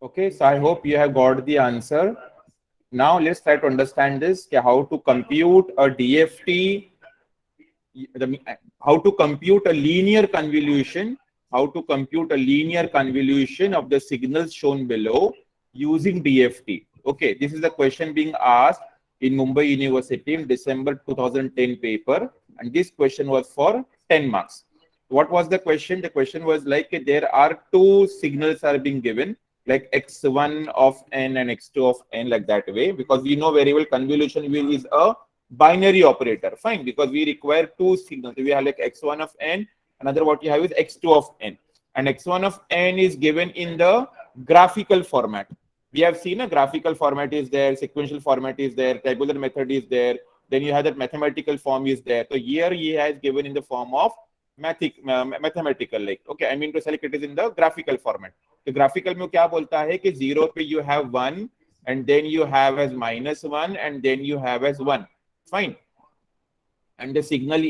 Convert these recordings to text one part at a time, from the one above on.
Okay, so I hope you have got the answer. Now let's try to understand this, how to compute a DFT, the, how to compute a linear convolution, how to compute a linear convolution of the signals shown below using DFT. Okay, this is the question being asked in Mumbai University in December 2010 paper, and this question was for 10 marks. What was the question? The question was like there are two signals are being given, like x1 of n and x2 of n, like that way, because we know very well convolution wheel is a binary operator. Fine, because we require two signals. We have like x1 of n, another what you have is x2 of n, and x1 of n is given in the graphical format. We have seen a graphical format is there, sequential format is there, tabular method is there, then you have that mathematical form is there. So here he has given in the form of mathematical, like, okay, I mean to say like it is in the graphical format. The graphical में क्या बोलता है कि zero पे you have 1 and then you have as -1 and then you have as 1. Fine. And the signal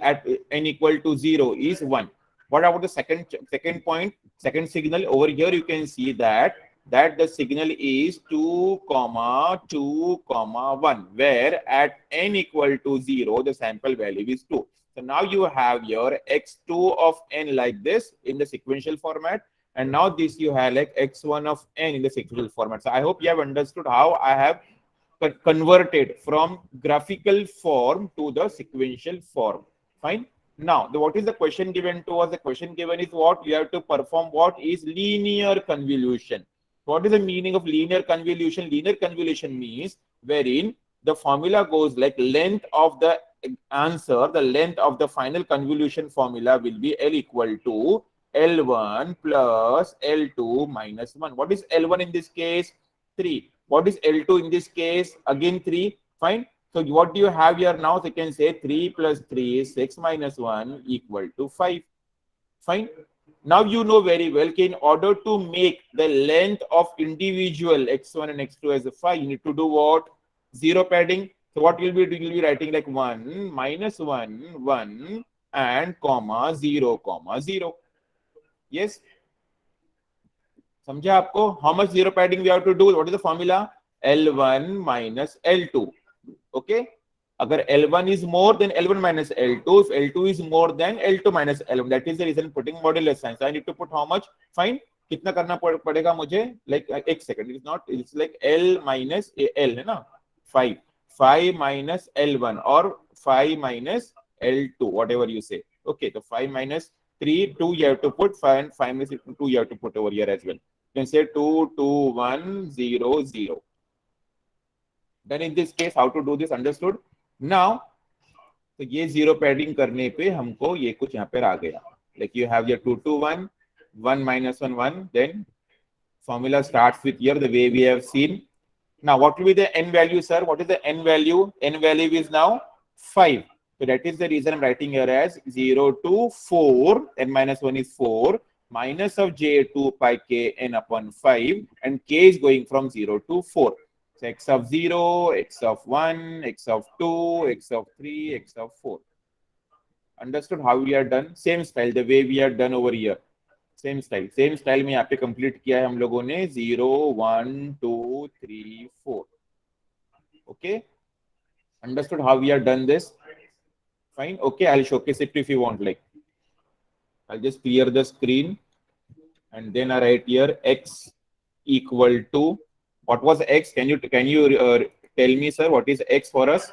at n equal to 0 is 1. What about the second point, second signal? Over here you can see that the signal is 2 comma 2 comma 1, where at n equal to 0 the sample value is 2. So now you have your x2 of n like this in the sequential format, and now this you have like x1 of n in the sequential format. So I hope you have understood how I have converted from graphical form to the sequential form. Fine. Now, what is the question given to us? The question given is what? You have to perform what is linear convolution. What is the meaning of linear convolution? Linear convolution means wherein the formula goes like length of the answer, the length of the final convolution formula will be L equal to L1 plus L2 minus 1. What is L1 in this case? 3. What is L2 in this case? Again 3. Fine. So what do you have here now? So you can say 3 plus 3 is 6 minus 1 equal to 5. Fine. Now you know very well that in order to make the length of individual x1 and x2 as a 5, you need to do what? Zero padding. So what you'll be doing? You'll be writing like 1, minus 1, 1, and comma 0, comma 0. Yes. समझे आपको? How much zero padding we have to do? What is the formula? L1 minus L2. Okay. अगर L1 is more than L1 minus L2, if L2 is more than L2 minus L1, that is the reason putting modulus sign. So I need to put how much? Fine. कितना करना पड़ेगा मुझे? Like एक second. It's not. It's like L minus L है ना? 5. 5 minus L1 or 5 minus L2, whatever you say. Okay. So 5 minus 3, 2 you have to put, 5 and 5 minus 2 you have to put over here as well. You can say 2, 2, 1, 0, 0. Then in this case, how to do this? Understood? Now, तो ये zero padding करने पे हमको ये कुछ यहाँ पर आ गया. Like you have your 2, 2, 1, 1 minus 1, 1. Then formula starts with here the way we have seen. Now, what will be the n value, sir? What is the n value? N value is now 5. So that is the reason I'm writing here as 0 to 4. N minus 1 is 4. Minus of j 2 pi k n upon 5. And k is going from 0 to 4. So x of 0, x of 1, x of 2, x of 3, x of 4. Understood how we are done? Same style, the way we are done over here. Same style में यहाँ पे complete किया है हम लोगों ने 0 1 2 3 4. Okay, understood how we are done this? Fine. Okay, I will showcase it if you want. Like I'll just clear the screen and then I write here x equal to, what was x? Can you tell me, sir, what is x for us?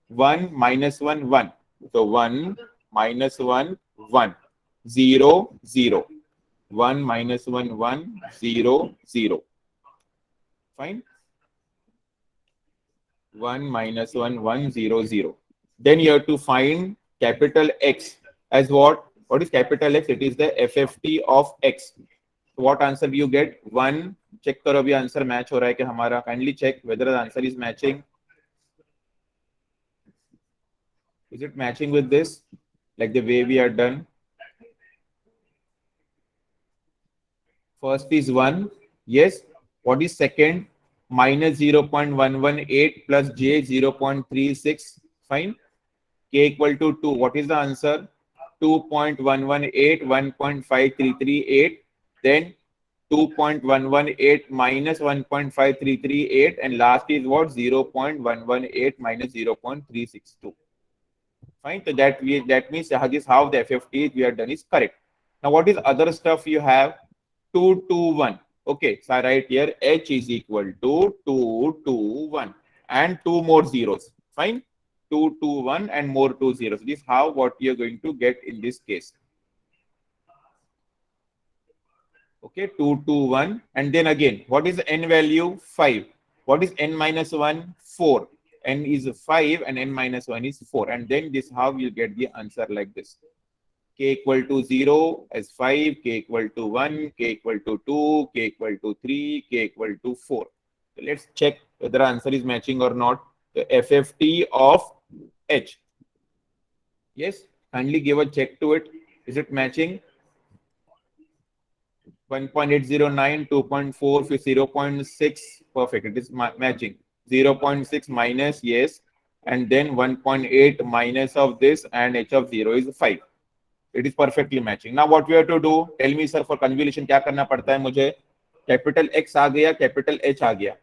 1 minus 1 1. So 1 minus 1 1, 0 0. 1 minus 1 1, 0 0. Fine. 1 minus 1 1, 0 0. Then you have to find capital X as what? What is capital X? It is the FFT of X. So what answer do you get? 1. Check करो अभी answer match हो रहा है कि हमारा. Kindly check whether the answer is matching. Is it matching with this? Like the way we are done. First is 1. Yes. What is second? Minus 0.118 plus j 0.36. Fine. K equal to 2. What is the answer? 2.118, 1.5338. Then 2.118 minus 1.5338, and last is what? 0.118 minus 0.362. Fine. So that means this is how the FFT we have done is correct. Now what is other stuff you have? 2, 2, 1. Okay, so I write here H is equal to 2, 2, 1 and 2 more zeros. Fine. 2, 2, 1 and more 2 zeros. This is how what you're going to get in this case. Okay, 2, 2, 1. And then again, what is the n value? 5. What is n minus 1? 4. N is 5 and n minus 1 is 4. And then this how you get the answer like this. K equal to 0 as 5, k equal to 1, k equal to 2, k equal to 3, k equal to 4. So let's check whether answer is matching or not. The FFT of H. Yes, kindly give a check to it. Is it matching? 1.809, 2.4, 0.6, perfect. It is matching. 0.6 minus, yes. And then 1.8 minus of this and h of 0 is 5. It is perfectly matching. Now what we have to do? Tell me, sir, for convolution क्या करना पड़ता है मुझे? Capital X आ गया, capital H आ गया.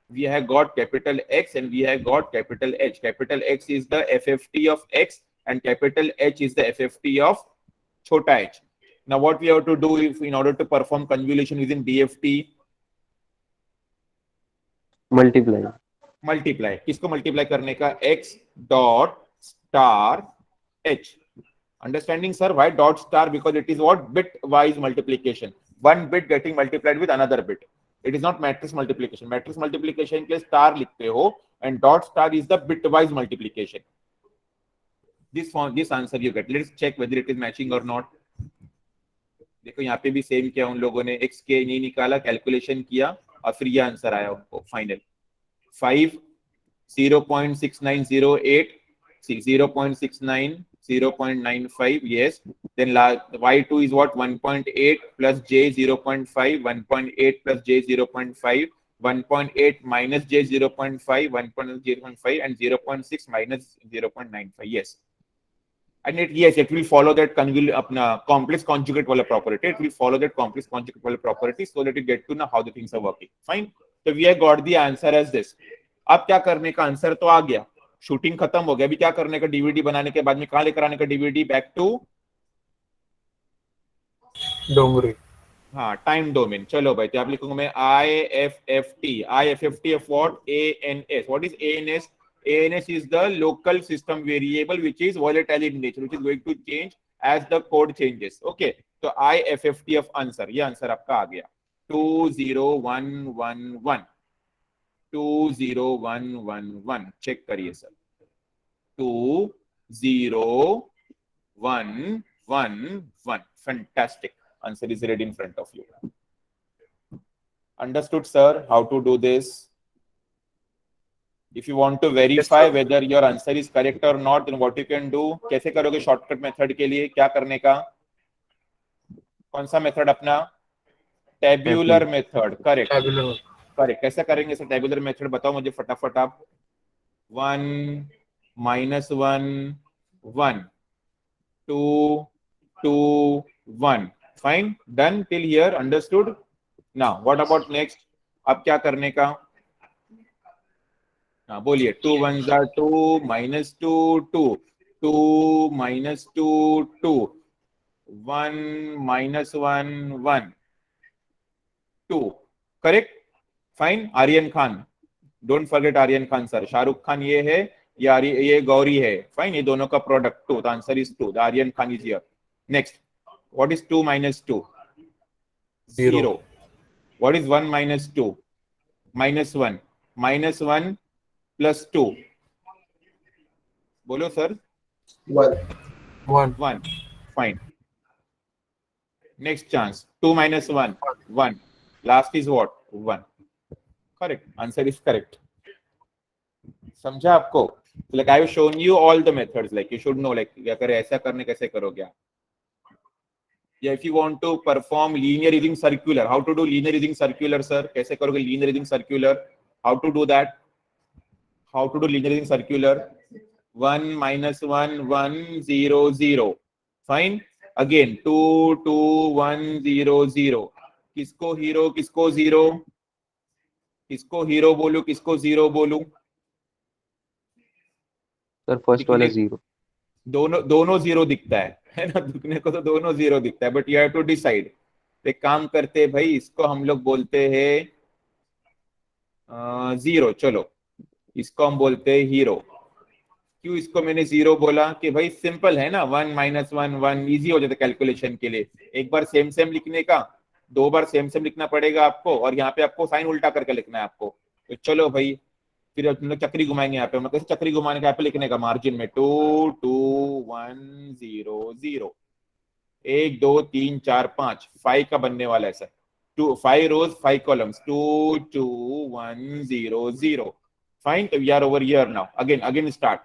We have got capital X and we have got capital H. Capital X is the FFT of X and capital H is the FFT of छोटा h. Now what we have to do if in order to perform convolution within DFT? Multiply. किसको multiply करने का? X dot star H. Understanding, sir? Why dot star? Because it is what? Bit-wise multiplication. One bit getting multiplied with another bit. It is not matrix multiplication. Matrix multiplication के star लिखते हो and dot star is the bit-wise multiplication. This answer you get. Let's check whether it is matching or not. देखो यहाँ पे भी same किया उन लोगों ने, x के नहीं निकाला, कैलकुलेशन किया और फिर ये आंसर आया उनको final 5 0.6908 0.69 0.95 yes. Then y2 is what? 1.8 plus j 0.5 1.8 plus j 0.5 1.8 minus j 0.5 1.0.5 and 0.6 minus 0.95 yes. And it will follow that complex conjugate wala property. It will follow that complex conjugate wala property so that you get to know how the things are working. Fine. So we have got the answer as this. अब क्या करने का? Answer तो आ गया, shooting खत्म हो गया. अभी क्या करने का? डीवीडी बनाने के बाद में कहाँ लेकर आने का डीवीडी? बैक टू डोंगरी. हाँ, टाइम डोमेन. चलो भाई, तो आप लिखूंगा मैं IFFT of what? ANS. What is ANS? ANS is the local system variable which is volatile in nature, which is going to change as the code changes. Okay, so IFFT of answer, ये answer आपका आ गया 20111 20111. Check करिए sir. 20111. Fantastic. Answer is ready in front of you. Understood, sir, how to do this? If you want to verify whether your answer is correct or not, then what you can do? कैसे करोगे shortcut method के लिए? क्या करने का? कौन सा method अपना? Tabular method. करेक्ट. करेक्ट. कैसे करेंगे सर टेब्यूलर मेथड? बताओ मुझे फटाफट आप. 1 minus 1 1 2 2 1. Fine. Done till here. Understood? Now what about next? अब क्या करने का? हाँ बोलिए. 2 1s are 2 minus 2 2 2 minus 2 2 1 minus 1 1 2. Correct. Fine. Aryan Khan. Don't forget Aryan Khan sir. Shahrukh Khan ये है, ये गौरी है. Fine. ये दोनों का product 2. The answer is 2. The Aryan Khan is here. Next. What is 2 minus 2? 0. What is 1 minus 2? Minus 1. Minus 1 plus 2. बोलो sir. 1. Fine. Next chance. 2 minus 1. 1. Last is what? 1. Correct. Answer is correct. समझा आपको? Like I have shown you all the methods. Like you should know. Like अगर ऐसा करने कैसे करोगे आप? Yeah, if you want to perform linear using circular, how to do linear using circular, sir? कैसे करोगे linear using circular? How to do that? How to do linear using circular? 1 minus 1 1 0 0. Fine. Again 2 2 1 0 0. किसको hero, किसको zero, किसको hero बोलूं, किसको zero बोलूं? Sir first वाला दिखने, 0। दोनों दोनों जीरो दिखता है ना? दिखने को तो दोनों जीरो दिखता है, but you have to decide. एक काम करते हैं भाई, इसको हम लोग बोलते हैं जीरो। चलो, इसको हम बोलते हैं हीरो। क्यों इसको मैंने जीरो बोला? कि भाई सिंपल है ना, 1 - 1 1, इजी हो जाता है कैलकुलेशन के लिए। एक बार सेम सेम लिखने का, 2 बार सेम सेम लिखना पड़ेगा आपको, और यहाँ पे आपको साइन उल्टा करके लिखना है आपको। तो चलो भाई, फिर हम लोग चक्री घुमाएंगे यहाँ पे। मतलब चक्री घुमाने का यहाँ पे लिखने का मार्जिन में 2 2 1 0 0, 1 2 3 4 5, 5 का बनने वाला है सर। 5 rows 5 columns, 2 2 1 0 0। फाइन, तो we are over here now. Again again start,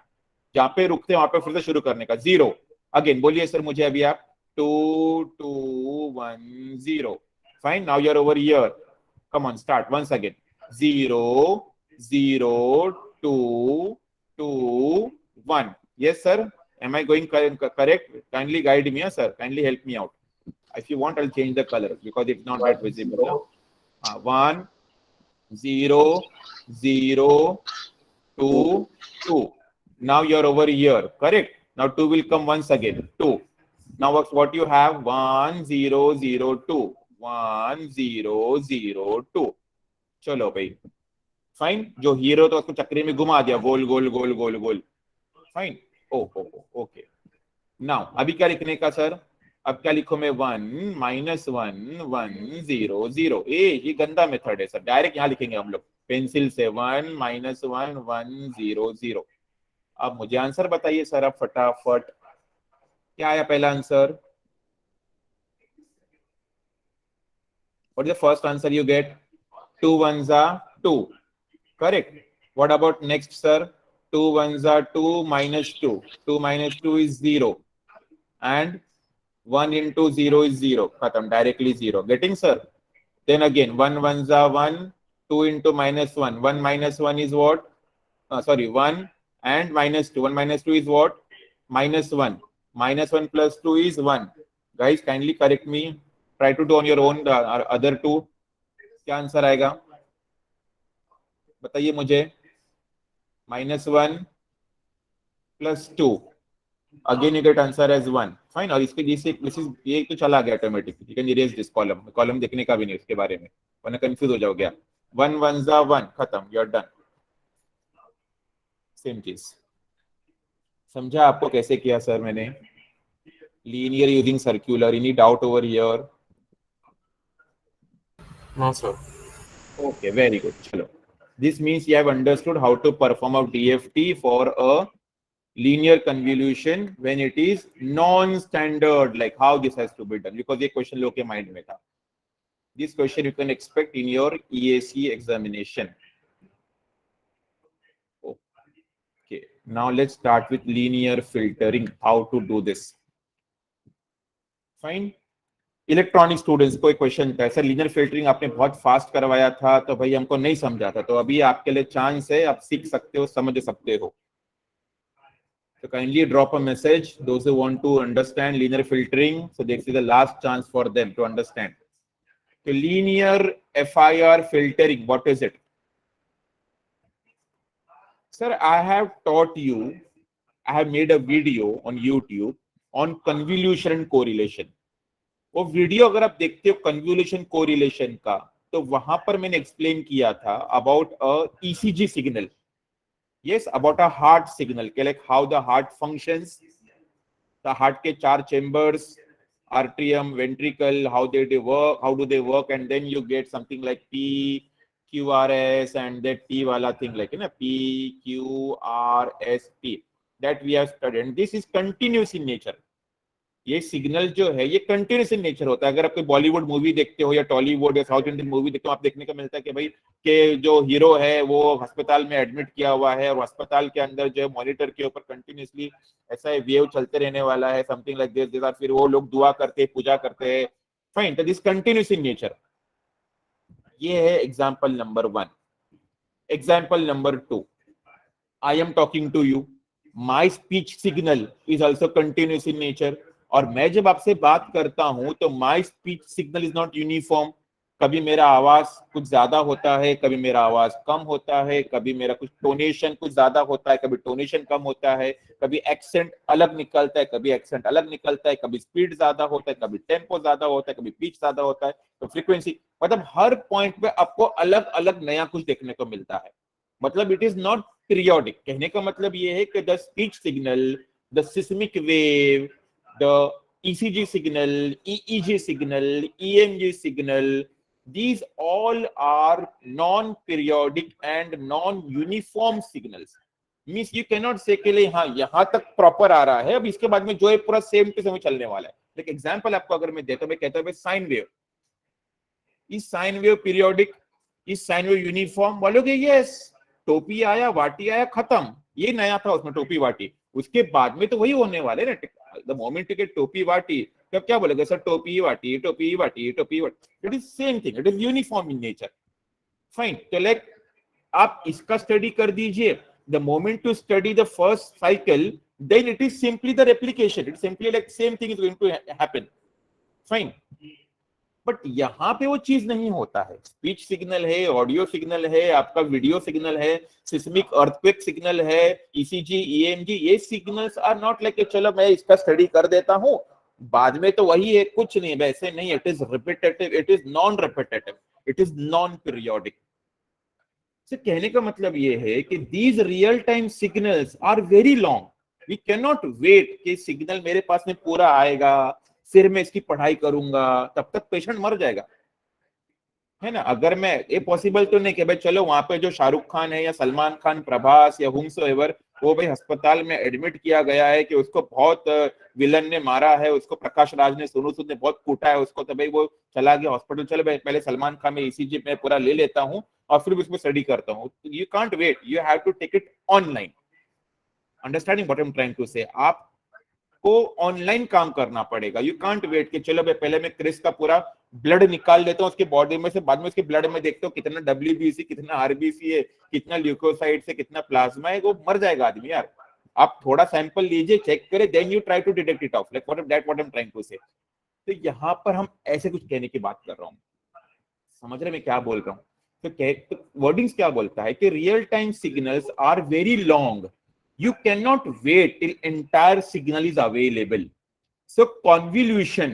जहाँ पे रुकते हैं वहां पे फिर से शुरू करने का। जीरो अगेन बोलिए सर मुझे अभी आप। 2 2 1 0। Fine, now you are over here. Come on, start once again. 0 0 2 2 1। Yes, sir. Am I going correct? Kindly guide me, sir. Kindly help me out. If you want, I'll change the color because it's not that visible. 1 0 0 2 2. Now you're over here. Correct. Now 2 will come once again. 2. Now what you have? 1 0 0 2. 1 0 0 2. चलो भाई, fine. जो hero तो उसको चक्री में घुमा दिया, गोल गोल गोल गोल गोल। Fine. ओ okay. Now अभी क्या लिखने का सर? अब क्या लिखो मैं? 1 -1 1 0 0। ये गंदा मेथड है सर, डायरेक्ट यहाँ लिखेंगे हम लोग पेंसिल से। 1 -1 1 0 0। अब मुझे आंसर बताइए सर आप फटाफट, क्या आया पहला answer? What is the first answer you get? 2 1s are 2। Correct. What about next, sir? 2 1s are 2 minus 2. 2 minus 2 is 0. And 1 into 0 is 0. Khatam, directly 0. Getting, sir? Then again, 1 1s are 1. 2 into minus 1. 1 minus 1 is what? Sorry, 1 and minus 2. 1 minus 2 is what? Minus 1. Minus 1 plus 2 is 1. Guys, kindly correct me. Try to do on your own the other two. क्या answer आएगा बताइए मुझे? -1 plus 2, again you get answer as 1। Fine, और इसके ये तो चला गया automatic. You can erase this column, column देखने का भी नहीं उसके बारे में, वरना कंफ्यूज हो जाओगे। 1 1s are 1, खत्म, यू आर डन। सेम चीज समझा आपको कैसे किया सर मैंने? Linear using circular. Any doubt over here? No sir. Okay, very good. Chalo. This means you have understood how to perform a DFT for a linear convolution when it is non-standard, like how this has to be done, because ये question लोग के mind में था। This question you can expect in your EAC examination. Okay, now let's start with linear filtering, how to do this. Fine. Electronic students को एक question था sir, linear filtering आपने बहुत फास्ट करवाया था तो भाई हमको नहीं समझा था, तो अभी आपके लिए चांस है, आप सीख सकते हो, समझ सकते हो। So kindly drop a message, those who want to understand linear filtering. So this is the last chance for them to understand. So linear FIR filtering, what is it? Sir, I have taught you, I have made a video on YouTube on convolution and correlation. वो video अगर आप देखते हो convolution correlation का, तो वहां पर मैंने एक्सप्लेन किया था about a ECG signal. yes, about a heart signal, like how the heart functions, the heart के 4 chambers, atrium, ventricle, how do they work, and then you get something like P QRS and that T wala thing, like P QRS T, that we have studied, and this is continuous in nature। ये signal जो है ये continuous in nature होता है। अगर आप कोई Bollywood movie देखते हो या टॉलीवुड या साउथ इंडियन मूवी देखते हो, आप देखने को मिलता है कि भाई के जो हीरो है वो अस्पताल में एडमिट किया हुआ है और अस्पताल के अंदर जो है मॉनिटर के ऊपर कंटिन्यूसली ऐसा वेव चलते रहने वाला है, समथिंग लाइक दिस। फिर वो लोग दुआ करते हैं, पूजा करते हैं। फाइन, तो दिस कंटिन्यूस इन नेचर। ये है example number 1। Example number 2, I am talking to you, my speech signal is also continuous in nature. और मैं जब आपसे बात करता हूं तो my speech signal is not uniform. कभी मेरा आवाज कुछ ज्यादा होता है, कभी मेरा आवाज कम होता है, कभी मेरा कुछ टोनेशन कुछ ज्यादा होता है, कभी टोनेशन कम होता है, कभी एक्सेंट अलग निकलता है, कभी एक्सेंट अलग निकलता है, कभी स्पीड ज्यादा होता है, कभी टेम्पो ज्यादा होता है, कभी पिच ज्यादा होता है, तो फ्रीक्वेंसी, मतलब हर पॉइंट पे आपको अलग अलग नया कुछ देखने को मिलता है। मतलब इट इज नॉट पीरियोडिक। कहने का मतलब ये है कि the speech signal, the seismic wave, the ECG signal, EEG signal, EMG signal, these all are non-periodic and non-uniform signals. Means you cannot say कि ले हाँ यहाँ तक प्रॉपर आ रहा है, अब इसके बाद में जो है पूरा सेम टू सेम चलने वाला है। एक एग्जांपल आपको अगर मैं देता हूँ, मैं कहता हूँ साइन वेव, इस साइन वेव पीरियोडिक, इस साइन वेव यूनिफॉर्म, बोलोगे यस, टोपी आया, वाटी आया, खत्म, ये नया था उसमें टोपी वाटी, उसके बाद में तो वही होने वाले ना। द मोमेंट यू गेट टोपी वाटी, तब क्या बोलोगे सर, टोपी वाटी, टोपी वाटी, टोपी वाटी, it is same thing, it is uniform in nature. Fine, तो लाइक आप इसका स्टडी कर दीजिए, the moment to study the first cycle, then it is simply the replication, it's simply like same thing is going to happen. Fine, but यहाँ पे वो चीज नहीं होता है। स्पीच सिग्नल है, ऑडियो सिग्नल है, आपका वीडियो सिग्नल है, सिस्मिक अर्थक्वेक सिग्नल है, ECG, EMG, ये सिग्नल्स आर नॉट लाइक चलो मैं इसका स्टडी कर देता हूँ बाद में तो वही है, कुछ नहीं, वैसे नहीं। It is repetitive, it is non repetitive, it is non periodic. से कहने का मतलब ये है कि these real time signals are very long, we can not wait कि सिग्नल मेरे पास में पूरा आएगा फिर मैं इसकी पढ़ाई करूंगा, तब तक पेशेंट मर जाएगा, है ना। अगर मैं, ये पॉसिबल तो नहीं कि भाई चलो वहां पे जो शाहरुख खान है या सलमान खान, प्रभास या हुमसोएवर, वो भाई अस्पताल में एडमिट किया गया है कि उसको बहुत विलन ने मारा है, उसको प्रकाश राज ने, सोनू सूद ने बहुत कूटा है उसको, तो भाई वो चला गया हॉस्पिटल, चलो भाई पहले सलमान खान में ECG में पूरा ले लेता हूँ और फिर उसमें स्टडी करता हूँ। You can't wait, you have to take it online. Understanding what I am trying to say, आप को ऑनलाइन काम करना पड़ेगा। यू कांट वेट कि चलो भाई पहले मैं क्रिस का पूरा ब्लड निकाल लेता हूँ उसके बॉडी में से, बाद में उसके ब्लड में देखता हूँ कितना WBC, कितना RBC है, कितना ल्यूकोसाइट्स है, कितना प्लाज्मा है, वो मर जाएगा आदमी यार। आप थोड़ा सैंपल लीजिए, चेक करें, then you try to detect it off, like what I am trying to say. तो यहाँ पर हम ऐसे कुछ कहने की बात कर रहा हूँ, समझ रहे मैं क्या बोल रहा हूँ। तो वर्डिंग्स क्या बोलता है कि real time signals are very long, you cannot wait till entire signal is available. So convolution,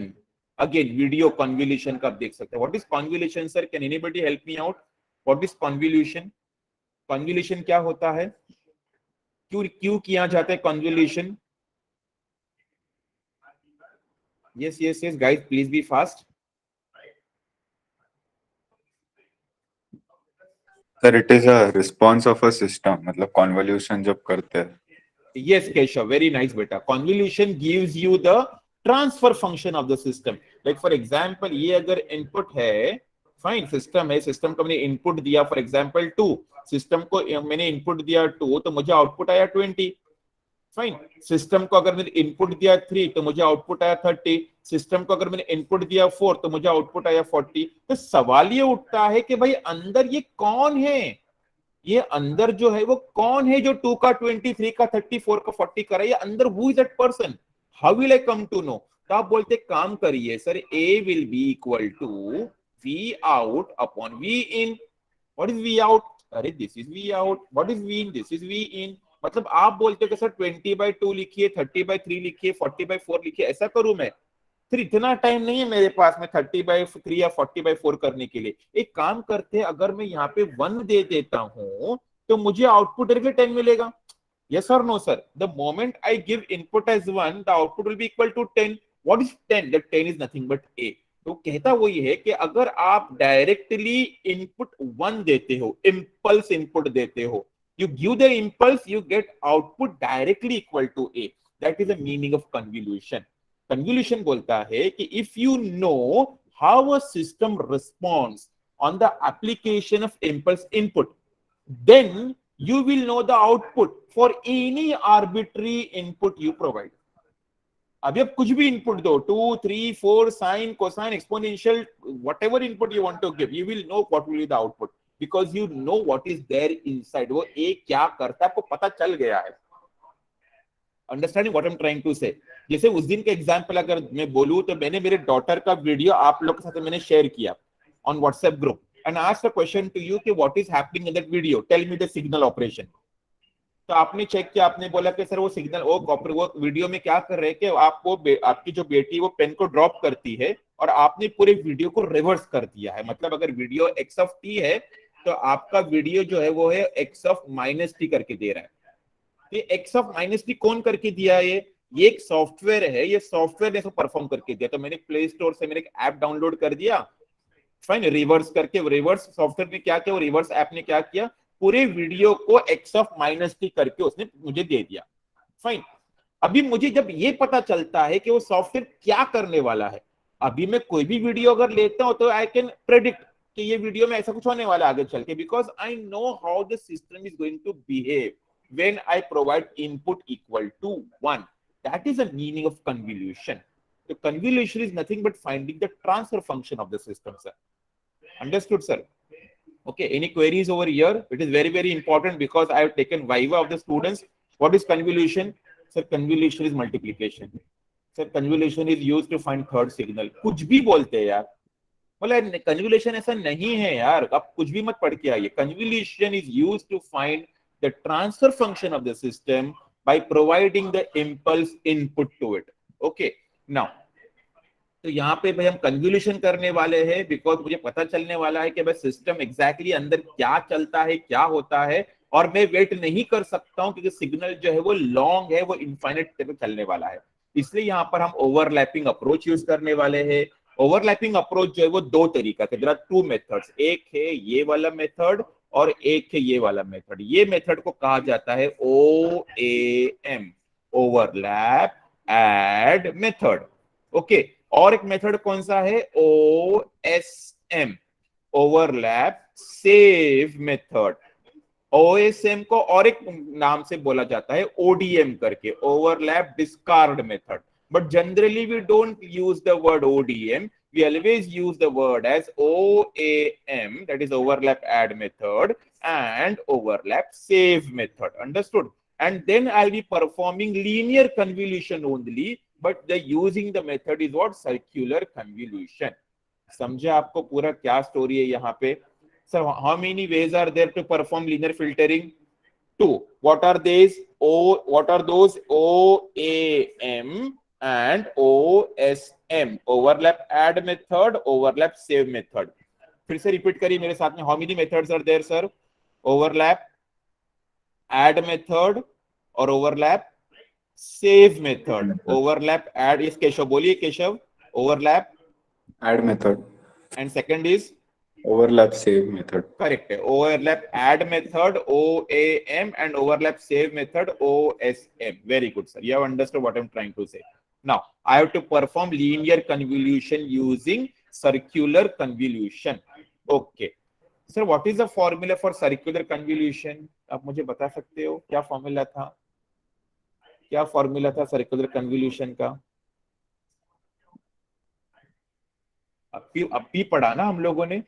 again video convolution का आप देख सकते हैं। What is convolution sir? Can anybody help me out? What is convolution? Convolution क्या होता है, क्यों किया जाता है convolution? Yes guys, please be fast. Sir it is a response of a system, मतलब कॉन्वोल्यूशन जब करते हैं। Yes Keshav, very nice beta. Convolution gives you the transfer function of the system. Like for example, ये अगर input है, fine, system है, system को मैंने इनपुट दिया फॉर एग्जांपल 2, सिस्टम को मैंने इनपुट दिया 2 तो मुझे आउटपुट आया 20, फाइन। सिस्टम को अगर मैंने इनपुट दिया 3 तो मुझे आउटपुट आया 30, सिस्टम को अगर मैंने इनपुट दिया 4 तो मुझे आउटपुट आया 40। तो सवाल ये उठता है कि भाई अंदर ये कौन है, ये अंदर जो है वो कौन है जो 2 का 20, 3 का 30, 4 का 40 कर रहा है, ये अंदर who is that person, how will I come to know. तो आप बोलते काम करिए sir, A will be equal to V out upon V in. What is V out? अरे this is V out. What is V in? This is V in. मतलब आप बोलते हो कि सर 20/2 लिखिए, 30/3 लिखिए, 40/4 लिखिए, ऐसा करूं मैं? फिर इतना टाइम नहीं है मेरे पास में 30/3 या 40/4 करने के लिए। एक काम करते हैं, अगर मैं यहाँ पे 1 दे देता हूं तो मुझे आउटपुट डायरेक्टली 10 मिलेगा। Yes or no sir? The moment I give input as 1, the output will be equal to 10. What is 10? That 10 is nothing but A. तो कहता वो ये है कि अगर आप डायरेक्टली इनपुट 1 देते हो, इंपल्स इनपुट देते हो, you give the impulse, you get output directly equal to A. That is the meaning of convolution. Convolution बोलता है कि if you know how a system responds on the application of impulse input, then you will know the output for any arbitrary input you provide. अभी आप कुछ भी input दो, 2, 3, 4, sine, cosine, exponential, whatever input you want to give, you will know what will be the output because you know what is there inside. वो A क्या करता है आपको पता चल गया है। Understanding what I am trying to say. जैसे उस दिन का एग्जांपल अगर मैं बोलूं तो मैंने मेरे डॉटर का वीडियो आप लोग के साथ मैंने शेयर किया on WhatsApp group and asked a question to you कि what is happening in that video, tell me the signal operation. तो आपने चेक किया, आपने बोला कि सर वो सिग्नल वो वीडियो में क्या कर रहे हैं कि आपकी जो बेटी वो पेन को ड्रॉप करती है और आपने पूरे वीडियो को रिवर्स कर दिया है. मतलब अगर वीडियो x ऑफ t है तो आपका वीडियो जो है वो है x ऑफ माइनस टी करके दे रहा है. ये x ऑफ माइनस टी कौन करके दिया है? ये एक सॉफ्टवेयर है, ये सॉफ्टवेयर ने इसको परफॉर्म करके दिया. तो मैंने प्ले स्टोर से मैंने एक ऐप डाउनलोड कर दिया, फाइन, रिवर्स करके. रिवर्स सॉफ्टवेयर ने क्या किया, वो रिवर्स ऐप ने क्या किया, पूरे वीडियो को x ऑफ माइनस टी करके उसने मुझे दे दिया. फाइन. अभी मुझे जब ये पता चलता है कि वो सॉफ्टवेयर क्या करने वाला है, अभी मैं कोई भी वीडियो अगर लेता हूं तो आई कैन प्रेडिक्ट कि ये वीडियो में ऐसा कुछ होने वाला है आगे चल के, because I know how the system is going to behave when I provide input equal to 1. That is the meaning of convolution. The convolution is nothing but finding the transfer function of the system, sir. Understood, sir? Okay, any queries over here? It is very, very important because I have taken viva of the students. What is convolution? Sir, convolution is multiplication. Sir, convolution is used to find third signal. कुछ भी बोलते हैं यार, बोला convolution ऐसा नहीं है यार, आप कुछ भी मत पढ़ के आइए. Convolution is used to find the transfer function of the system by providing the impulse input to it. Okay, now तो यहाँ पे भाई हम कन्वोल्यूशन करने वाले हैं बिकॉज मुझे पता चलने वाला है कि भाई सिस्टम एग्जैक्टली अंदर क्या चलता है, क्या होता है, और मैं वेट नहीं कर सकता हूँ क्योंकि सिग्नल जो है वो लॉन्ग है, वो इनफाइनाइट तक चलने वाला है. इसलिए यहाँ पर हम ओवरलैपिंग अप्रोच यूज करने वाले हैं. ओवरलैपिंग अप्रोच जो है वो दो तरीका के, देयर आर टू मेथड्स. एक है ये वाला मेथड और एक है ये वाला मेथड. ये मेथड को कहा जाता है OAM, overlap add method. Okay, और एक मेथड कौन सा है, OSM, overlap save method. OSM को और एक नाम से बोला जाता है ODM करके, overlap discard method. But generally we don't use the word ODM. We always use the word as OAM, that is overlap add method, and overlap save method. Understood? And then I'll be performing linear convolution only, but the using the method is what, circular convolution. समझे आपको पूरा क्या story है यहाँ पे? So how many ways are there to perform linear filtering? Two. What are these? What are those? OAM and OSM, overlap add method, overlap save method. फिर से repeat करिए मेरे साथ में. How many methods are there, sir? Overlap add method और overlap save method. Overlap add is Keshav, बोलिए Keshav. Overlap add method and second is overlap save method. correct. Overlap add method OAM and overlap save method OSM. Very good, sir. You have understood what I'm trying to say. Now I have to perform linear convolution using circular convolution. Okay, sir, what is the formula for circular convolution? आप मुझे बता सकते हो क्या formula था, क्या formula था circular convolution का? अब भी पढ़ा ना हम लोगों ने,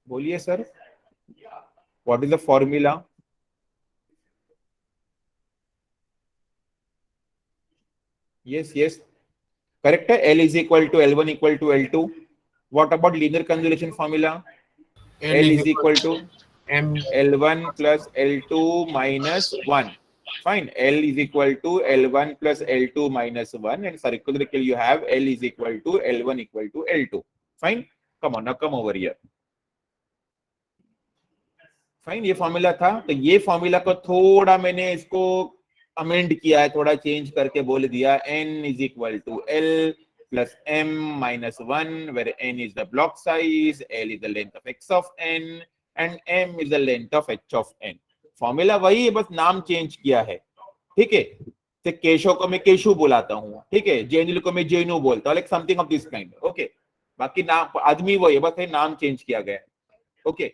बोलिए sir. What is the formula? Yes, yes, correct. L is equal to L1 equal to L2. What about linear convolution formula? L is equal to M. L1 plus L2 minus 1. Fine. L is equal to L1 plus L2 minus 1, and circular you have L is equal to L1 equal to L2. Fine. Come on, now come over here. Fine, ये formula था. तो ये formula को थोड़ा मैंने इसको amend किया है, थोड़ा चेंज करके बोल दिया n is equal to L plus m minus 1, where n is the block size, L is the length of x of n, and m is the length of h of n. Formula वही है, बस नाम change किया है. ठीक है, तो केशव को मैं केशु बुलाता हूँ, ठीक है, जेनुल को मैं जेनु बोलता हूँ, like something of this kind. Okay, बाकी नाम आदमी वही है, बस नाम चेंज किया गया है. Okay,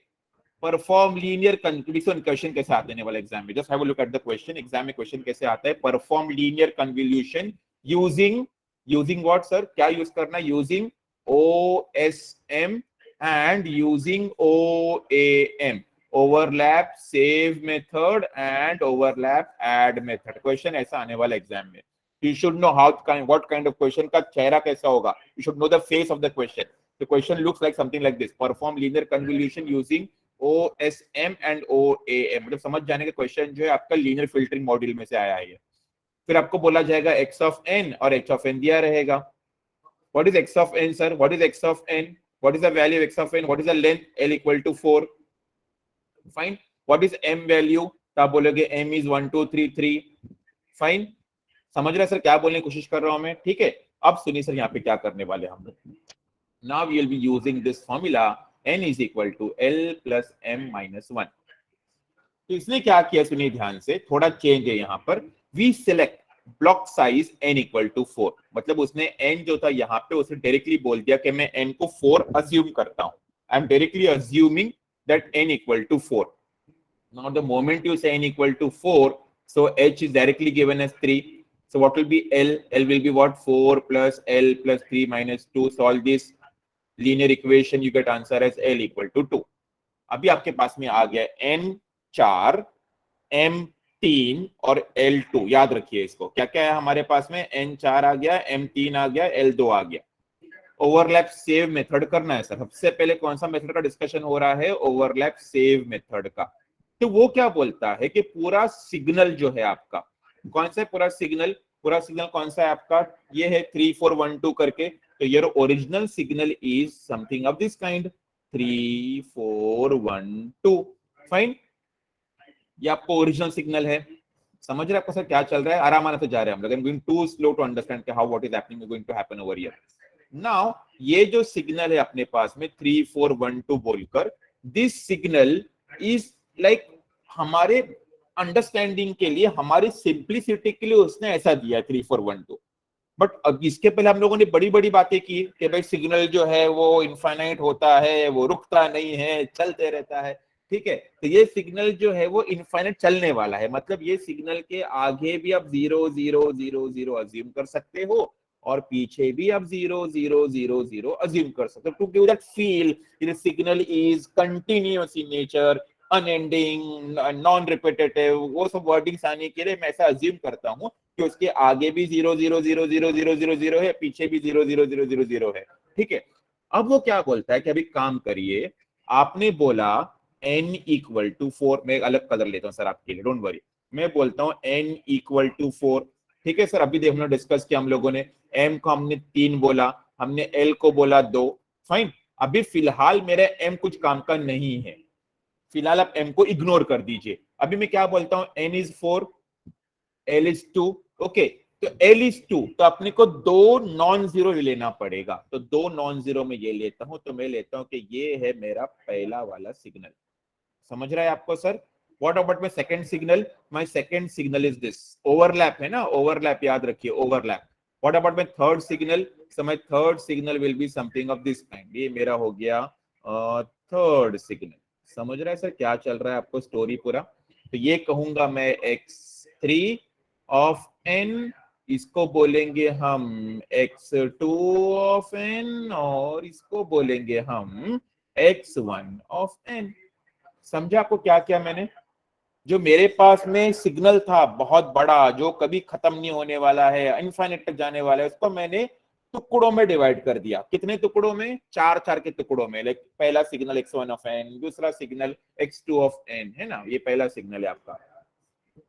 perform linear convolution. Question कैसे आते हैं वाला एग्जाम में, just have a look at the question. Exam में क्वेश्चन कैसे आता है, perform linear convolution using what sir, क्या यूज करना, using OSM and using OAM, overlap save method and overlap add method. Question ऐसा आने वाला एग्जाम में. You should know what kind of question का चेहरा कैसा होगा. You should know the face of the question. The question looks like something like this. Perform linear convolution using OSM and OAM. मतलब समझ जाने का क्वेश्चन जो है आपका लीनियर फिल्टरिंग मॉड्यूल में से आया है. फिर आपको बोला जाएगा x of n और h of n दिया रहेगा. What is x of n, sir? What is x of n? What is the value of x of n? What is the length? L equal to 4. Fine. What is m value? तो आप बोलोगे m is 1 2 3 3. Fine. समझ रहे sir क्या बोलने की कोशिश कर रहा हूं मैं? ठीक है. अब सुनिए सर यहाँ पे क्या करने वाले हम लोग. Now we will be using this formula n is equal to L plus m minus 1. तो इसने क्या किया सुनिए ध्यान से, थोड़ा चेंज है यहाँ पर. We select block size n equal to 4. मतलब उसने n जो था यहाँ पे उसने डायरेक्टली बोल दिया कि मैं n को 4 अज्यूम करता हूं. I am directly assuming that n equal to 4. Now the moment you say n equal to 4, so h is directly given as 3. So what will be L? L will be what? 4 plus L plus 3 minus 2. Solve this linear equation, you get answer as L equal to 2. अभी आपके पास में आ गया n 4, m 3 और L2. याद रखिए इसको. क्या क्या है हमारे पास में? n 4 आ गया, m 3 आ गया, L2 आ गया. ओवरलैप सेव मेथड करना है सर. सबसे पहले कौन सा मेथड का डिस्कशन हो रहा है? ओवरलैप सेव मेथड का. तो वो क्या बोलता है कि पूरा सिग्नल जो है आपका, कौन सा पूरा सिग्नल कौन सा है आपका? ये है 3 4 1 2 करके. तो your original signal is something of this kind, 3 4 1 2. Fine. ये आपको ओरिजिनल सिग्नल है. समझ रहे आपको सर क्या चल रहा है? आराम आराम से जा रहे हैं हम लोग. Going to slow to understand how what is happening going to happen over here. Now ये जो सिग्नल है अपने पास में 3 4 1 2 बोलकर, दिस सिग्नल इज लाइक हमारे अंडरस्टैंडिंग के लिए, हमारी सिंप्लिसिटी के लिए उसने ऐसा दिया 3 4 1 2. बट अब इसके पहले हम लोगों ने बड़ी बड़ी बातें की कि भाई सिग्नल जो है वो इनफाइनाइट होता है, वो रुकता नहीं है, चलते रहता है. ठीक है. तो ये सिग्नल जो है वो इनफाइनाइट चलने वाला है. मतलब ये सिग्नल के आगे भी आप 0 0 0 0 अज्यूम कर सकते हो और पीछे भी आप 0 0 0 0 अज्यूम कर सकते हो. To give that feel the signal is continuous in nature, unending, non repetitive, वो सब वर्डिंग्स आने के लिए मैं ऐसा अज्यूम करता हूं कि उसके आगे भी 0 0 0 0 0 0 0 है, पीछे भी 0 0 0 0 0 है. ठीक है. अब वो क्या बोलता है कि अभी काम करिए, आपने बोला n इक्वल टू 4. मैं एक अलग कलर लेता हूं सर आपके लिए, डोंट वरी. मैं बोलता हूं n इक्वल टू 4. ठीक है सर. अभी देखो हमने डिस्कस किया, हम लोगों ने m को हमने 3 बोला, हमने l को बोला 2. फाइन. अभी फिलहाल मेरा m कुछ काम का नहीं है, फिलहाल आप m को इग्नोर कर दीजिए. अभी मैं क्या बोलता हूं? n is 4, l is 2. Okay. तो l इज 2, तो अपने को 2 नॉन जीरो लेना पड़ेगा. तो 2 नॉन जीरो में ये लेता हूं, तो मैं लेता हूं कि ये है मेरा पहला वाला सिग्नल. समझ रहा है आपको sir? What about my second signal? My second signal is this. Overlap है ना, ओवरलैप याद रखिए, overlap. What about my third signal? So my third signal will be something of this kind. ये मेरा हो गया थर्ड सिग्नल. समझ रहा है सर क्या चल रहा है आपको स्टोरी पूरा? तो ये कहूंगा मैं x3 ऑफ n, इसको बोलेंगे हम x2 ऑफ n और इसको बोलेंगे हम x1 ऑफ n. समझा आपको क्या किया मैंने? जो मेरे पास में सिग्नल था बहुत बड़ा, जो कभी खत्म नहीं होने वाला है, इनफाइनाइट तक जाने वाला है, उसको मैंने टुकड़ों में डिवाइड कर दिया. कितने टुकड़ों में? 4 4 के टुकड़ों में. लाइक पहला सिग्नल x1 ऑफ n, दूसरा सिग्नल x2 ऑफ n, है ना? ये पहला सिग्नल है आपका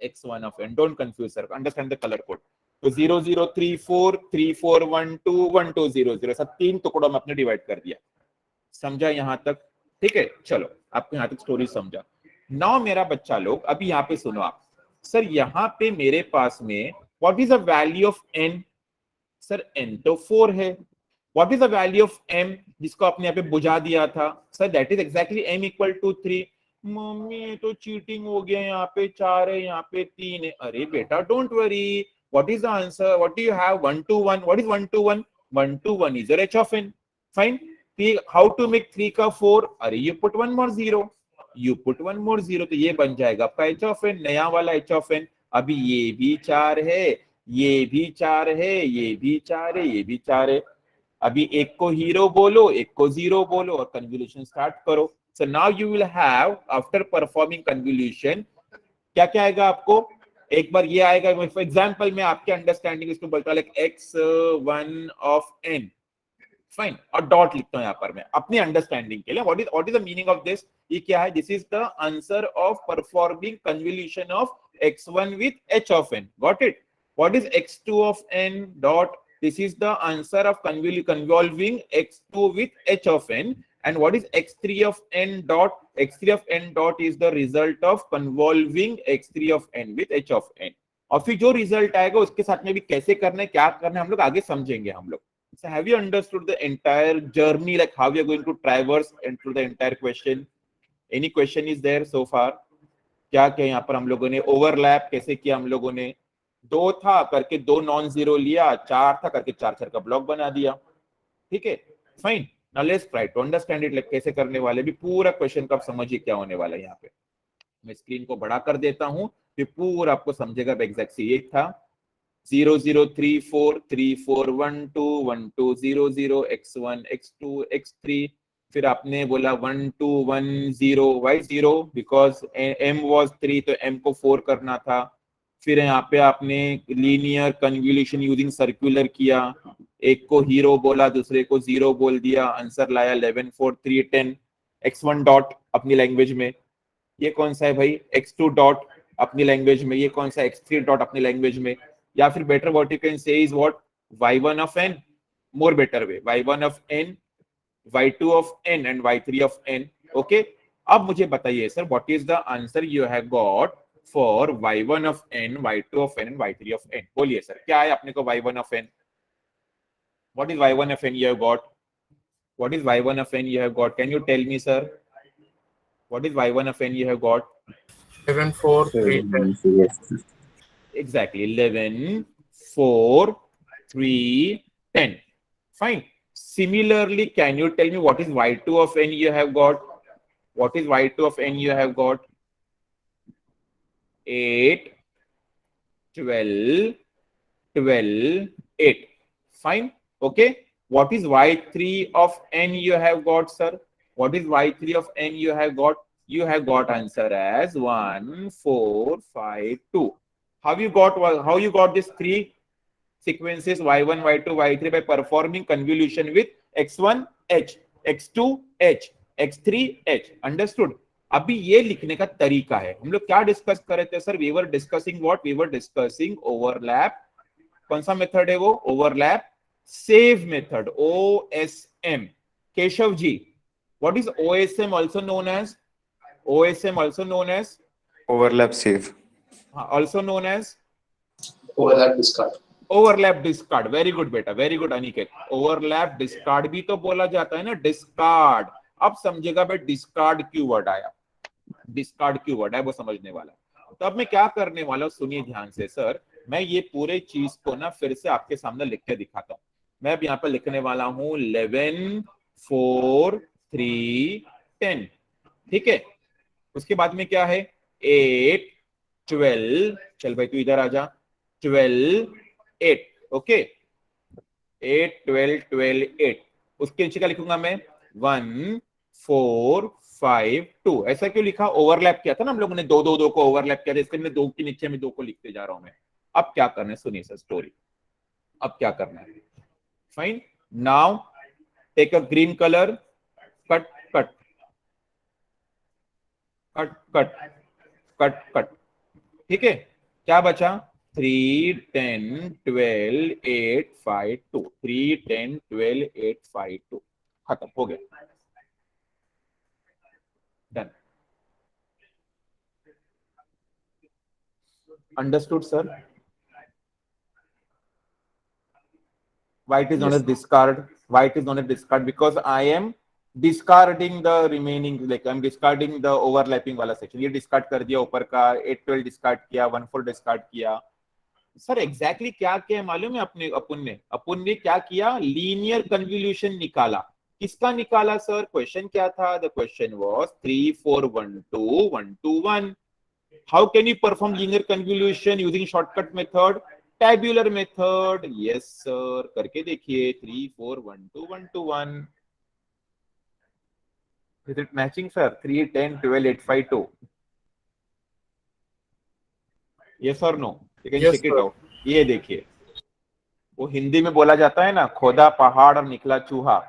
x1 of n. Don't confuse sir, understand the colour code. तो 0 0 3 4 3 4 1 2 1 2 0 0 सब 3 टुकड़ों में अपने डिवाइड कर दिया. समझा यहां तक? ठीक है. चलो आपको यहां तक स्टोरी समझा. नाउ मेरा बच्चा लोग अभी यहाँ पे सुनो आप. सर यहाँ पे मेरे पास में what is the value of n? Sir n तो 4 है. What is the value of m जिसको आपने यहाँ पे बुझा दिया था? Sir that is exactly m equal to 3. मम्मी तो चीटिंग हो गया, यहाँ पे 4 है, यहाँ पे 3 है. अरे बेटा don't worry. What is the answer? What do you have? 1 2 1. What is 1 2 1? 1 2 1 is your h of n. Fine. How to make 3 का 4? अरे you put 1 more 0, you put 1 more 0, तो ये बन जाएगा आपका h ऑफ n, नया वाला h ऑफ n. अभी ये भी 4 है, ये भी 4 है, ये भी 4 है, ये भी 4 है. अभी एक को हीरो बोलो, एक को 0 बोलो और कन्वोल्यूशन स्टार्ट करो. So now you will have after performing convolution क्या क्या आएगा आपको? एक बार ये आएगा, फॉर एग्जाम्पल मैं आपके अंडरस्टैंडिंग इसको बोलता हूँ like x1 of n, fine, और डॉट लिखता हूँ यहाँ पर मैं अपनी अंडरस्टैंडिंग के लिए। What is the meaning of this? ये क्या है? This is the answer of performing convolution of x1 with h of n. Got it? What is x2 of n dot? This is the answer of convolving x2 with h of n. And what is x3 of n dot? x3 of n dot is the result of convolving x3 of n with h of n. और फिर जो result आएगा उसके साथ में भी कैसे करना है, क्या करना है, हम लोग आगे समझेंगे हम लोग। So have you understood the entire journey, like how we are going to traverse into the entire question? Any question is there so far? क्या क्या यहाँ पर हम लोगों ने ओवरलैप कैसे किया, हम लोगों ने 2 था करके 2 नॉन जीरो लिया, 4 था करके 4 का ब्लॉक बना दिया, ठीक है, fine. Now let's try to understand it, like कैसे करने वाले भी पूरा क्वेश्चन का आप समझिए क्या होने वाला है। यहाँ पे मैं स्क्रीन को बड़ा कर देता हूँ, फिर पूरा आपको समझेगा एग्जैक्ट ये था 0 0 3 4 3 4 1 2 1 2 0 0 x1 x2 x3, फिर आपने बोला 1 2 1 0 y 0 बिकॉज m was 3 तो m को 4 करना था। फिर यहाँ पे आपने लीनियर कन्वोल्यूशन यूजिंग सर्कुलर किया, एक को हीरो बोला दूसरे को 0 बोल दिया, आंसर लाया 11 4 3 10। x1 डॉट अपनी लैंग्वेज में, ये कौन सा है भाई? x2 डॉट अपनी लैंग्वेज में, ये कौन सा? x3 डॉट अपनी लैंग्वेज में। या फिर better what you can say is what y1 of n, more better way y1 of n, y2 of n and y3 of n। Okay, अब मुझे बताइए sir what is the answer you have got for y1 of n, y2 of n and y3 of n? बोलिए sir क्या है अपने को y1 of n? What is y1 of n you have got? What is y1 of n you have got? Can you tell me sir what is y1 of n you have got? 7 4 3 10. Exactly, 11 4 3 10. Fine. Similarly, can you tell me what is y2 of n you have got? What is y2 of n you have got? 8 12 12 8. Fine. Okay. What is y3 of n you have got, sir? What is y3 of n you have got? You have got answer as 1 4 5 2. How you got these three sequences y1 y2 y3? By performing convolution with x1 h, x2 h, x3 h. Understood? अभी ये लिखने का तरीका है। हम लोग क्या discuss कर रहे थे sir? We were discussing what? We were discussing overlap. कौन सा मेथड है वो? Overlap save method, OSM। Keshav ji, what is OSM also known as? OSM also known as overlap save. also known as overlap discard. Overlap discard. Very good बेटा, very good Aniket. Overlap discard भी तो बोला जाता है ना, डिस्कार्ड। अब समझेगा भाई डिस्कार्ड क्यों वर्ड आया, डिस्कार्ड क्यों वर्ड है वो समझने वाला। तो अब मैं क्या करने वाला हूं, सुनिए ध्यान से सर। मैं ये पूरे चीज को ना फिर से आपके सामने लिख के दिखाता हूँ। मैं अब यहाँ पर लिखने वाला हूँ 11 4 3 10, ठीक है। उसके बाद में क्या है? 8 12, चल भाई तू इधर आ जा, 12 8, ओके, 8 12 12 8। उसके नीचे क्या लिखूंगा मैं? 1 4 5 2। ऐसा क्यों लिखा? ओवरलैप किया था ना हम लोगों ने, दो दो दो को ओवरलैप किया था, इसके लिए 2 के नीचे में 2 को लिखते जा रहा हूं मैं। अब क्या करना है सुनिए सर स्टोरी। अब क्या करना है? Fine, now take a green colour, cut cut cut cut cut cut, ठीक है। क्या बचा? 3 10 12 8 5 2, 3 10 12 8 5 2, खत्म हो गया, done. Understood sir? Why it is not a discard? Why it is not a discard? Because I am discarding the remaining, like I'm discarding the overlapping वाला section। ये discard कर दिया ऊपर का, 8 12 discard किया, 1 4 discard किया। सर एग्जैक्टली क्या किया मालूम है? अपन ने क्या किया? लीनियर कन्वोल्यूशन निकाला। किसका निकाला सर? क्वेश्चन क्या था? The question was 3 4 1 2 1 2 1। How can you perform linear convolution using shortcut method? Tabular method. Yes sir, करके देखिए। 3 4 1 2 1 2 1। Is it matching sir? 3 10 12 8 5 2। Yes or no? You can Yes, check it sir. out. ये देखिए, वो हिंदी में बोला जाता है ना, खोदा पहाड़ और निकला चूहा।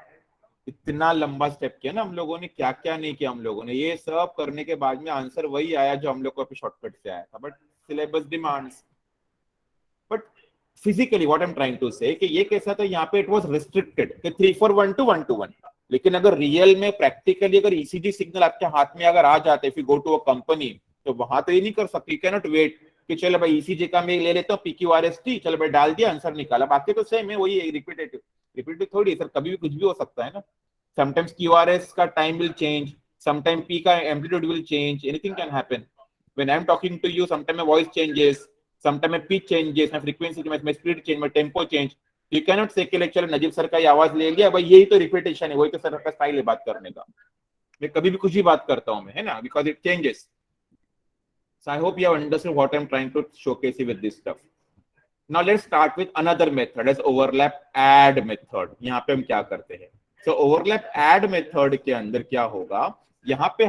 इतना लंबा स्टेप किया ना हम लोगों ने, क्या क्या नहीं किया हम लोगों ने। ये सब करने के बाद में आंसर वही आया जो हम लोग को अभी शॉर्टकट से आया था, but syllabus demands. But physically what I am trying to say कि ये कैसा था, यहाँ पे इट वाज रिस्ट्रिक्टेड कि 3-4-1-2-1-2-1। लेकिन अगर रियल में प्रैक्टिकली अगर ईसीजी सिग्नल आपके हाथ में अगर आ जाते, if you go to a company, तो वहां तो ये नहीं कर सकती, कैन नॉट वेट कि चलो भाई ईसीजी का मैं ले लेता हूँ PQRST, चलो भाई डाल दिया आंसर निकाला, बाकी तो सेम है, वही रिपीटेटिव थोड़ी सर, कभी भी कुछ भी हो सकता है ना। समटाइम्स QRS का time will change, sometime P का amplitude will change, anything can happen. When I am talking to you, sometime my voice changes, sometime my pitch changes, my frequency, my speed change, my tempo change. You cannot say कि चलो Najeeb sir का आवाज ले लिया भाई, यही तो repetition है, वही तो सर का स्टाइल है बात करने का। मैं कभी भी कुछ भी बात करता हूँ मैं, है ना, because it changes. So I hope you have understood what I'm trying to showcase with this stuff. Now let's start with another method as overlap add method. यहाँ पे हम क्या करते हैं? So overlap add method के अंदर क्या होगा, यहाँ पे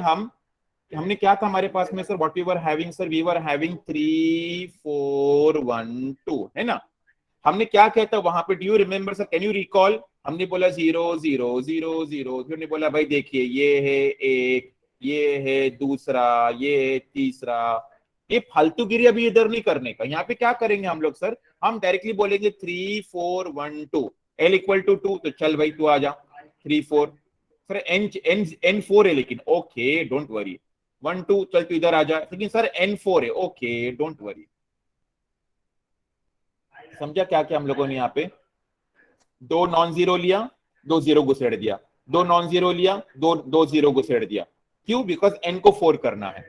हमने क्या था हमारे पास में sir, what we were having sir, we were having 3 4 1 2, है ना। हमने क्या कहता वहां पे, do you remember sir, can you recall? हमने बोला 0 0 0 0, फिर हमने बोला भाई देखिए ये है एक, ये है दूसरा, ये है तीसरा। ये फालतूगिरी अभी इधर नहीं करने का। यहाँ पे क्या करेंगे हम लोग सर, हम डायरेक्टली बोलेंगे 3 4 1 2, L इक्वल टू 2, तो चल भाई तू आ जा 3 4। सर N 4 है लेकिन, ओके डोंट वरी। 1 2 चल तू इधर आ जा, लेकिन सर N 4 है, ओके डोंट वरी। समझा क्या क्या हम लोगों ने यहाँ पे, दो नॉन जीरो लिया, दो जीरो घुसेड़ दिया, दो नॉन जीरो लिया, दो जीरो घुसेड़ दिया। क्यों? बिकॉज N को 4 करना है।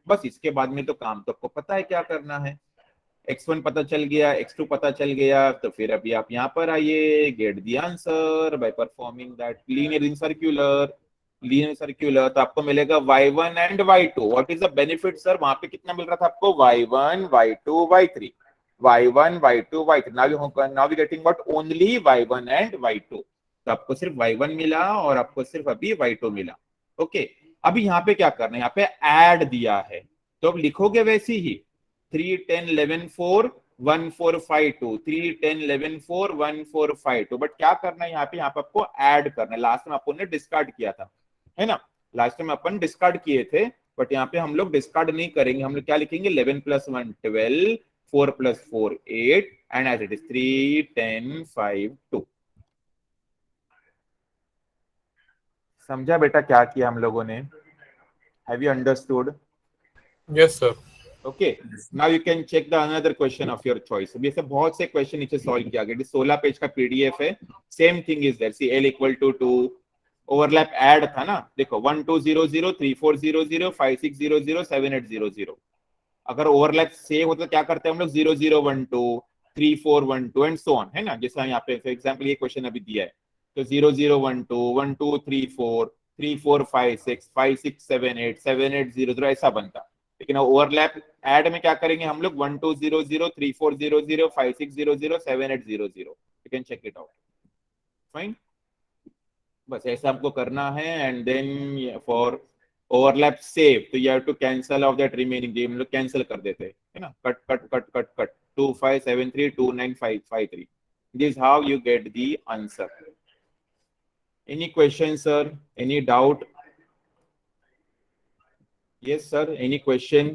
बस इसके बाद में तो काम तो आपको पता है क्या करना है। x1 पता चल गया, x2 पता चल गया, तो फिर अभी आप यहाँ पर आइए, gate the answer by performing that linear in circular. Linear circular तो आपको मिलेगा y1 and y2। What is the benefit sir? वहां पे कितना मिल रहा था आपको? y1 y2 y3, y1 y2 y3। Now we getting what? Only y1 and y2। तो आपको सिर्फ y1 मिला और आपको सिर्फ अभी y2 मिला। ओके, अभी यहाँ पे क्या करना है, यहाँ पे ऐड दिया है, तो अब लिखोगे वैसी ही 3 10 11 4 1 4 5 2, 3 10 11 4 1 4 5 2। बट क्या करना है यहाँ पे आपको ऐड करना है। लास्ट में अपन ने डिस्कार्ड किया था, है ना, लास्ट में अपन डिस्कार्ड किए थे, बट यहाँ पे हम लोग डिस्कार्ड नहीं करेंगे। हम लोग क्या लिखेंगे? 11 + 1 12, 4 + 4 8, एंड एज इट इज 3 10 5 2। समझा बेटा क्या किया हम लोगों ने? Have you understood? Yes, sir. Okay, now you can check the another question of your choice. अभी ऐसे बहुत से क्वेश्चन नीचे सॉल्व किया गया, 16 पेज का पीडीएफ है। Same thing is there, see L equal to 2, overlap add था ना, देखो 1 2 0 0 3 4 0 0 5 6 0 0 7 8 0 0। अगर ओवरलैप सेम होता तो क्या करते हैं हम लोग? 0 0 1 2 3 4 1 2 एंड सो ऑन, है ना। जैसा यहाँ पे फॉर एग्जांपल ये क्वेश्चन अभी दिया है, तो 0 0 1 2 1 2 3 4 3 4 5 6 5 6 7 8 7 8 0 0 ऐसा बनता। लेकिन ओवरलैप ऐड में क्या करेंगे हम लोग? 1 2 0 0 3 4 0 0 5 6 0 0 7 8 0 0। You can check it out, fine. बस ऐसा हमको करना है। And then for overlap save, तो you have to cancel off that remaining, हम लोग कैंसिल कर देते हैं, है ना, cut cut cut cut cut 2 5 7 3 2 9 5 5 3। This how you get the answer. Any question sir? Any doubt? Yes sir, any question?